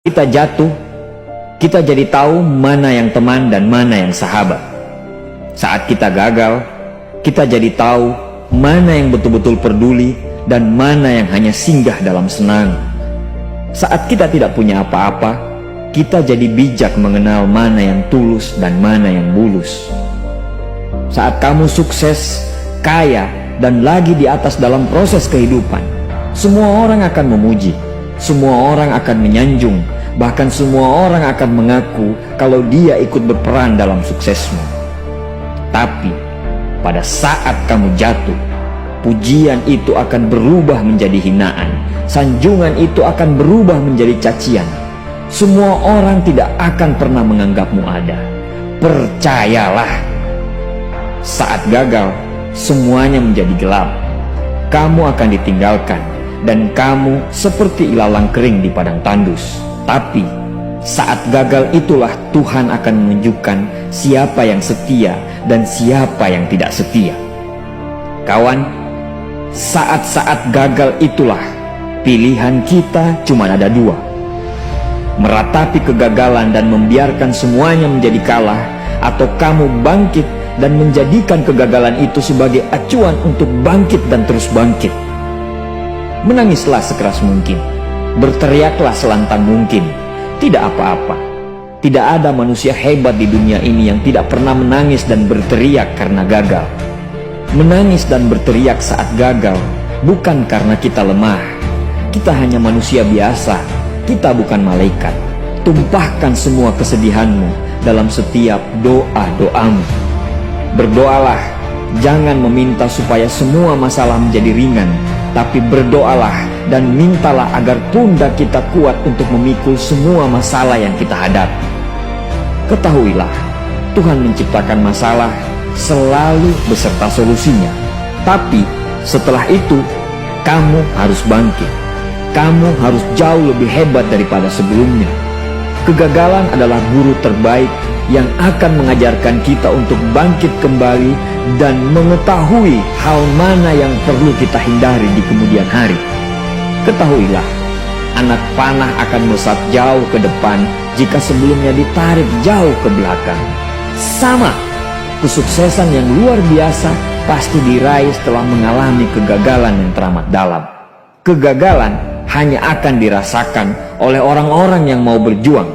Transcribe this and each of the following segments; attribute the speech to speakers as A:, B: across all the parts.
A: Kita jatuh, kita jadi tahu mana yang teman dan mana yang sahabat. Saat kita gagal, kita jadi tahu mana yang betul-betul peduli dan mana yang hanya singgah dalam senang. Saat kita tidak punya apa-apa, kita jadi bijak mengenal mana yang tulus dan mana yang bulus. Saat kamu sukses, kaya, dan lagi di atas dalam proses kehidupan, semua orang akan memuji, semua orang akan menyanjung, bahkan semua orang akan mengaku kalau dia ikut berperan dalam suksesmu. Tapi pada saat kamu jatuh, pujian itu akan berubah menjadi hinaan, sanjungan itu akan berubah menjadi cacian. Semua orang tidak akan pernah menganggapmu ada. Percayalah, saat gagal, semuanya menjadi gelap. Kamu akan ditinggalkan, dan kamu seperti ilalang kering di padang tandus. Tapi saat gagal itulah Tuhan akan menunjukkan siapa yang setia dan siapa yang tidak setia. Kawan, saat-saat gagal itulah pilihan kita cuma ada dua: meratapi kegagalan dan membiarkan semuanya menjadi kalah, atau kamu bangkit dan menjadikan kegagalan itu sebagai acuan untuk bangkit dan terus bangkit. Menangislah sekeras mungkin, berteriaklah selantang mungkin. Tidak apa-apa. Tidak ada manusia hebat di dunia ini yang tidak pernah menangis dan berteriak karena gagal. Menangis dan berteriak saat gagal bukan karena kita lemah. Kita hanya manusia biasa. Kita bukan malaikat. Tumpahkan semua kesedihanmu dalam setiap doa-doamu. Berdoalah, jangan meminta supaya semua masalah menjadi ringan, tapi berdoalah dan mintalah agar pundak kita kuat untuk memikul semua masalah yang kita hadapi. Ketahuilah, Tuhan menciptakan masalah selalu beserta solusinya. Tapi setelah itu, kamu harus bangkit. Kamu harus jauh lebih hebat daripada sebelumnya. Kegagalan adalah guru terbaik yang akan mengajarkan kita untuk bangkit kembali dan mengetahui hal mana yang perlu kita hindari di kemudian hari. Ketahuilah, anak panah akan melesat jauh ke depan jika sebelumnya ditarik jauh ke belakang. Sama, kesuksesan yang luar biasa pasti diraih setelah mengalami kegagalan yang teramat dalam. Kegagalan hanya akan dirasakan oleh orang-orang yang mau berjuang.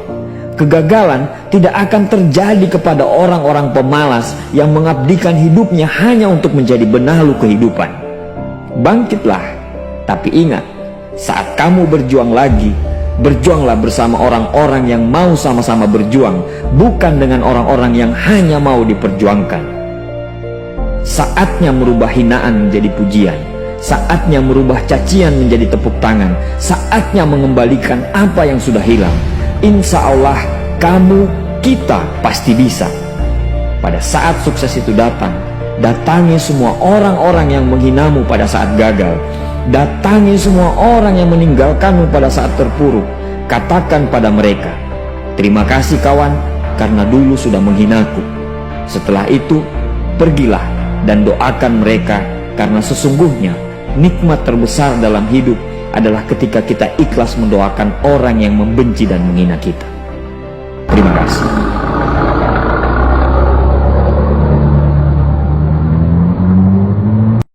A: Kegagalan tidak akan terjadi kepada orang-orang pemalas yang mengabdikan hidupnya hanya untuk menjadi benalu kehidupan. Bangkitlah, tapi ingat, saat kamu berjuang lagi, berjuanglah bersama orang-orang yang mau sama-sama berjuang, bukan dengan orang-orang yang hanya mau diperjuangkan. Saatnya merubah hinaan menjadi pujian. Saatnya merubah cacian menjadi tepuk tangan. Saatnya mengembalikan apa yang sudah hilang. Insya Allah, kamu, kita pasti bisa. Pada saat sukses itu datang, datangi semua orang-orang yang menghinamu pada saat gagal. Datangi semua orang yang meninggalkanmu pada saat terpuruk. Katakan pada mereka, terima kasih kawan, karena dulu sudah menghinaku. Setelah itu, pergilah dan doakan mereka, karena sesungguhnya nikmat terbesar dalam hidup adalah ketika kita ikhlas mendoakan orang yang membenci dan menghina kita. Terima kasih.